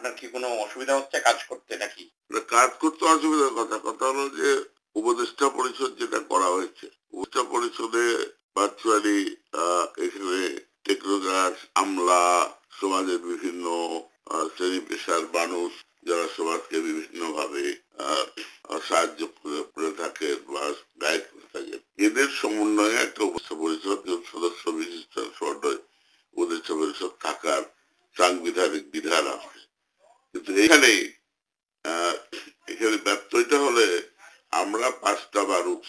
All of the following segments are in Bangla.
আপনার কি কোনো অসুবিধা হচ্ছে কাজ করতে নাকি? কাজ করতে অসুবিধার কথা হলো যে উপদেষ্টা পরিষদ যেটা করা হয়েছে, উপদেষ্টা পরিষদে ভার্চুয়ালি এখানে টেকনোক্রাট, আমলা, সমাজের বিভিন্ন শ্রেণী পেশার মানুষ যারা সমাজকে বিভিন্ন ভাবে সাহায্য করে থাকে বা গাইড করে থাকে, এদের সমন্বয়ে একটা উপদেষ্টা পরিষদ সদস্য বিশিষ্ট উপদেষ্টা পরিষদ থাকার সাংবিধানিক বিধান আছে। কিন্তু এখানে ব্যর্থতা হলে আমরা 5টা মানুষ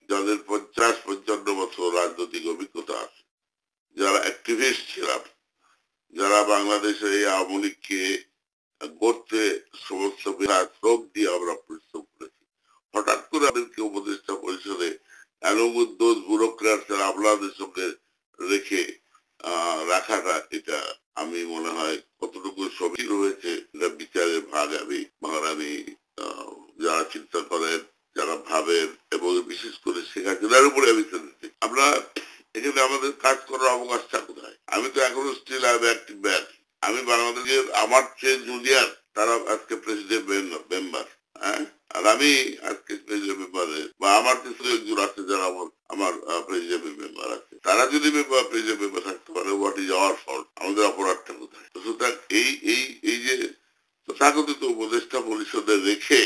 যাদের 50-55 বছর রাজনৈতিক অভিজ্ঞতা আছে, যারা অ্যাক্টিভিস্ট ছিলাম, যারা বাংলাদেশে এই আওয়ামী লীগকে গড়তে সমস্ত শ্রম দিয়ে আমরা পরিশ্রম করেছি, হঠাৎ করে আমাদেরকে উপদেষ্টা পরিষদে এলোমুদ্দোজ ব্যুরোক্র্যাট আমলাদের সঙ্গে রেখে রাখাটা, এটা আমি মনে হয় কতটুকু সমীর হয়েছে এটা বিচারের ভাগ আমি যারা চিন্তা করেন, যারা ভাবেন, এবং বিশেষ করে শেখ হাসিনার উপরে আমি আমরা এখানে আমাদের কাজ করার অবকাশটা কোথায়? আমি তো এখনো স্টিল আমি বাংলাদেশের আমার চেয়ে জুনিয়র তারা আজকে প্রেসিডেন্ট মেম্বার, হ্যাঁ, আর আমি আজকে প্রেসিডেন্ট মেম্বারে বা আমার কিছু একজন আছে যারা আমার প্রেসিডেন্ট মেম্বার আছে, তারা যদি প্রেসিডেন্ট মেম্বার থাকতে পারে, হোয়াট ইজ আওয়ার ফল্ট? আমাদের অপরাধটা কোথায়? সুতরাং এই যে তথাকথিত উপদেষ্টা পরিষদে রেখে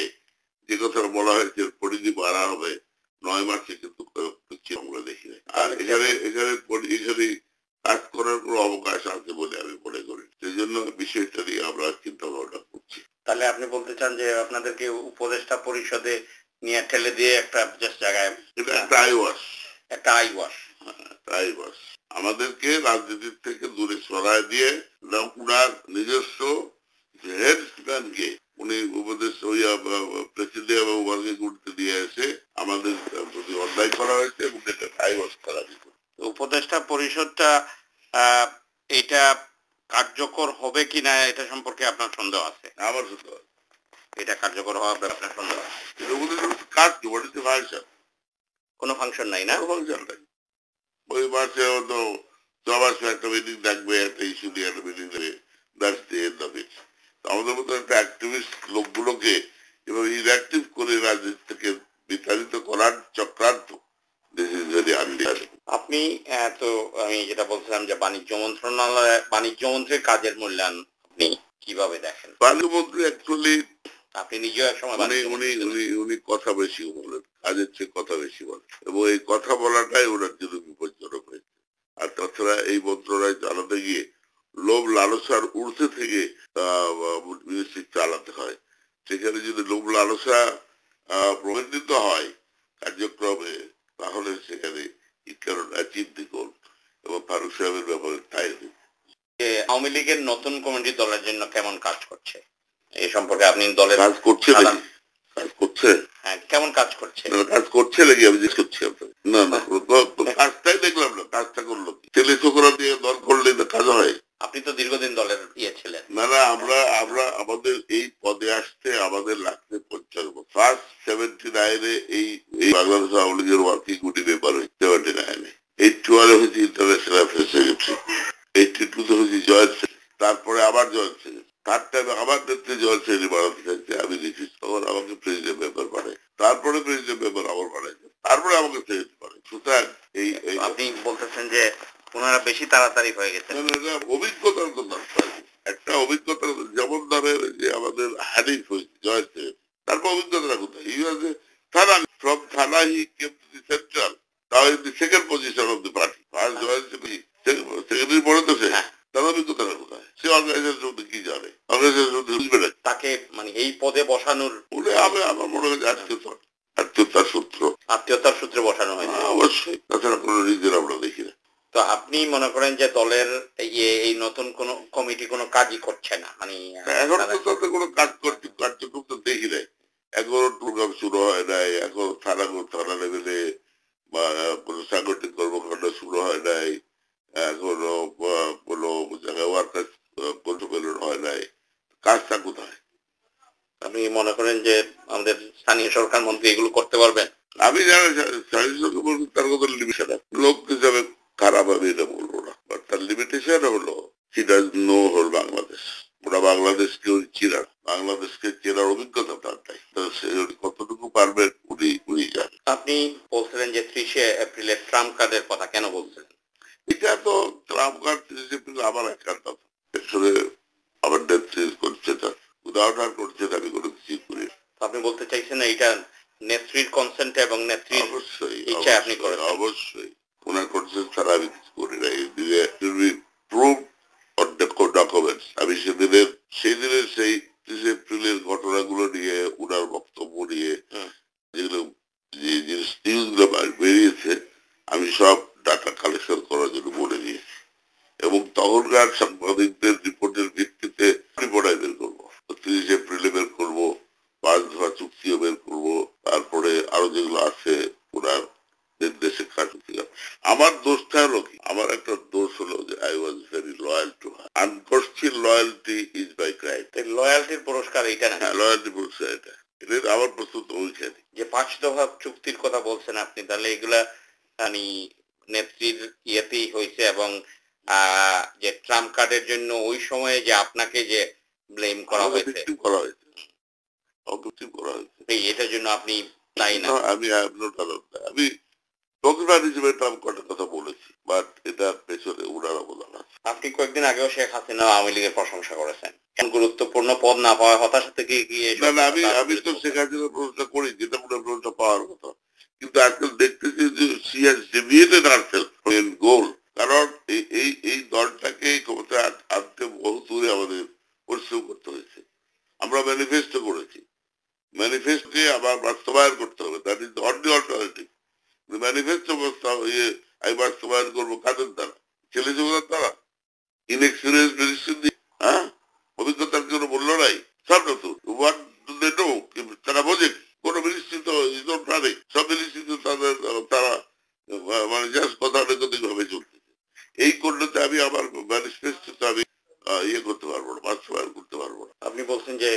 যে কথা বলা হয়েছে পরিধি বাড়া হবে 9 মাসে, কিন্তু আমরা দেখি না। আর এখানে কাজ করার কোনো অবকাশ আছে বলে আমি মনে করি। সেই জন্য বিষয়টা নিয়ে আমরা চিন্তা ভাবনা করছি। তাহলে আপনি বলতে চান যে আপনাদেরকে উপদেষ্টা পরিষদে নিয়ে ঠেলে দিয়ে একটা জায়গায় একটা আইওয়াস আমাদেরকে রাজনীতির থেকে দূরে সরায় দিয়ে উনার নিজস্ব হেডম্যানকে উনি উপদেষ্টা প্রেসিডেন্ট এবং ওয়ার্কিং করতে দিয়ে এসে আমাদের প্রতি অন্যায় করা হয়েছে এবং এটা আইওয়াস করা হয়েছে। উপদেষ্টা পরিষদটা এটা কার্যকর হবে কিনা এটা সম্পর্কে আপনার সন্দেহ আছে? আমার সন্দেহ আছে এটা কার্যকর হবে, আপনার সন্দেহ আছে? কাজ কি বলতে ফাংশন, কোনো ফাংশন নাই না? ফাংশন নাই। ওই মাসে হয়তো 6 মাসে একটা মিটিং থাকবে, একটা ইস্যু নিয়ে একটা মিটিং দেবে, that's the end of it. আমাদের মতো একটা অ্যাক্টিভিস্ট লোকগুলোকে এবং ইনঅ্যাক্টিভ করে রাজনীতি থেকে বিতাড়িত করার চক্রান্ত, আপনি তো আমি যেটা বলছিলাম যে বাণিজ্য মন্ত্রীর কাজের মূল্যায়ন আপনি কিভাবে দেখেন? বাণিজ্য মন্ত্রী অ্যাকচুয়ালি আপনি নিজেও এক সময় উনি কথা বেশি বলেন, কাজের চেয়ে কথা বেশি বলেন, এবং এই কথা বলাটাই ওনার জন্য বিপজ্জনক হয়েছে। আর তাছাড়া এই মন্ত্রণালয় চালাতে গিয়ে লোভ লালসার ঊর্ধ্বে থেকে মিনিস্ট্রি চালাতে হয়। সেখানে যদি লোভ লালসা প্রবর্তিত হয় কার্যক্রমে, তাহলে সেখানে চিন্তিকোণ এবং ফারুক সাহেবের ব্যাপারে তাই। আওয়ামী লীগের নতুন কমিটি দলের জন্য কেমন কাজ করছে এই সম্পর্কে আপনি দলের কাজ করছে হ্যাঁ, কেমন কাজ করছে নাকি আমি জিজ্ঞেস করছি আপনাকে? না কাজটাই দেখলাম না, কাজটা করলো ছেলে ছোকরা দিয়ে দল করলে কাজ হয়? আপনি তো দীর্ঘদিন দলের ছিলেন। না আমরা আমাদের এই পদে আসতে আমাদের লাগছে 50 বছর। ফার্স্ট 79-এ এই বাংলাদেশ আওয়ামী লীগের ওয়ার্কিং কমিটি মেম্বার হয়েছে, 79-এ 81-এ হয়েছে ইন্টারন্যাশনাল অ্যাফেয়ার্স সেক্রেটারি, 82-তে হয়েছে জয়েন্ট সেক্রেটারি, তারপরে আবার জয়েন্ট সেক্রেটারি, থার্ড টাইম আমার নেতৃত্বে জয়েন্ট সেক্রেটারি বানাতে চাইছে, আমি রিফিউজ, তখন আমাকে প্রেসিডেন্ট মেম্বার বানায়, তারপরে প্রেসিডেন্ট মেম্বার আমার বানাইছে, তারপরে আমাকে সেক্রেটারি বানায়। সুতরাং আপনি বলতেছেন যে ওনারা বেশি তাড়াতাড়ি হয়ে গেছে। অভিজ্ঞতার কথা, একটা অভিজ্ঞতা, যেমন ধরেন যে আমাদের হানিফ হয়েছে জয়েন্ট সেক্রেটারি, তারপর অভিজ্ঞতা কোথায়? from Thana he came to the central, now in the second position of the party, first joint secretary পড়ে তো সে, তার অভিজ্ঞতা কোথায়? সে অর্গানাইজেশন কি জানে? অর্গানাইজেশন বুঝবে না তাকে, মানে এই পদে বসানোর আমার মনে হয় আত্মীয়তার সূত্রে বসানো হয়েছে। অবশ্যই, তাছাড়া কোনো রিজন আমরা দেখি না। তো আপনি মনে করেন যে দলের এই নতুন কোন কমিটি কোনো কাজই করছে না, মানে এখন তো তাদের কোনো কার্যক্রম তো দেখি নাই, এখনো প্রোগ্রাম শুরু হয় নাই, এখন থানা লেভেলে বা কোনো সাংগঠনিক কর্মকাণ্ড শুরু হয় নাই, এখনো কোনো জায়গায় ওয়ার্কার্স কন্ট্রোল হয় নাই, কাজটা কোথায়? আপনি মনে করেন যে আমাদের স্থানীয় সরকার মন্ত্রী এগুলো করতে পারবেন? আমি জানি স্থানীয় সরকার মন্ত্রী তার কথা লিমিটেশন, লোক হিসাবে খারাপ আমি এটা বলবো না, বাট তার লিমিটেশন হলো he does know whole Bangladesh, বাংলাদেশকে উনি চিনার, বাংলাদেশকে চেনার অভিজ্ঞতা তার নাই, তো সে উনি কতটুকু পারবেন উনি জানেন। আপনি বলছিলেন যে 30শে এপ্রিলের ট্রাম্প কার্ডের কথা কেন বলছেন? এটা তো ট্রাম্প কার্ড 30 এপ্রিল আমার একার কথা, আসলে আমার নেত্রী করছে না, উদাহরণ আর করছে না, আমি কোনো কিছু করি না। আপনি বলতে চাইছেন এটা নেত্রীর কনসেন্ট এবং নেত্রীর অবশ্যই ইচ্ছায় আপনি অবশ্যই করেছেন। অবশ্যই ওনার করছেন ছাড়া আমি কিছু করি না। এই দিনে প্রুভ অন ডকুমেন্টস। আমি সেই দিনের সেই 30 এপ্রিলের ঘটনাগুলো নিয়ে, উনার বক্তব্য নিয়ে, হুম। যেগুলো যে নিউজ গুলো বেরিয়েছে, আমি সব ডাটা কালেকশন করার জন্য বলে দিয়েছি এবং তখনকার সাংবাদিকদের রিপোর্টের ভিত্তিতে রিপোর্ট আমি বের করবো। 30 এপ্রিলে বের করবো, মাছ ধরা চুক্তিও বের করবো, তারপরে আরো যেগুলো আছে ওনার নির্দেশে কার্যক্রম। আমার দোষটা হলো কি, আমার একটা দোষ হলো যে I was very loyal to her. Unquestioned loyalty is my crime. লয়ালটির পুরস্কার এটা না? হ্যাঁ, লয়ালটি পুরস্কার এটা, এটা আমার প্রস্তুত ওইখানে। যে 5 দফা চুক্তির কথা বলছেন আপনি, তাহলে এগুলা মানে নেত্রীর ইয়েতেই হয়েছে এবং যে ট্রাম্প কার্ডের জন্য ওই সময়ে যে আপনাকে যে ব্লেম করা আমাকে হয়েছে, ভিক্টিম করা হয়েছে, ভিক্টিম করা হয়েছে। এটার জন্য আপনি দায়ী না? আমি আমি প্রতিবাদ হিসেবে ট্রাম্প কার্ডের কথা বলেছি, বাট এটার পেছনে ওনার অবদান আছে। আপনি কয়েকদিন আগেও শেখ হাসিনা আওয়ামী লীগের প্রশংসা করেছেন, গুরুত্বপূর্ণ পদ না পাওয়া হতাশা থেকে কি না না, আমি তো শেখ হাসিনার প্রশংসা করি, যেটা ওনার প্রশংসা পাওয়ার কথা, কিন্তু আজকাল দেখতেছি যে she has deviated herself from goal। কারণ এই দলটাকে ক্ষমতায় আনতে বহু দূরে আমাদের পরিশ্রম করতে হয়েছে। আমরা ম্যানিফেস্টো করেছি, ম্যানিফেস্টোকে আবার বাস্তবায়ন করতে হবে, that is only alternative. Manifesto আমি বাস্তবায়ন করবো কাদের দ্বারা? ছেলে যুবকের দ্বারা, ইনএক্সপিরিয়েন্স মেডিসিন দিয়ে? হ্যাঁ, অভিজ্ঞতার কোনো মূল্য নাই, সব নতুন। What do they know? তারা বোঝে কি? কোনো মিনিস্ট্রি তো নেই, সব মিনিস্ট্রি তো তারা মানে জাস্ট গতানুগতিক ভাবে চলতেছে। এই করলে আমি আমার ম্যানিফেস্টো আমি ইয়ে করতে পারবো না, বাস্তবায়ন করতে পারবো না। আপনি বলছেন যে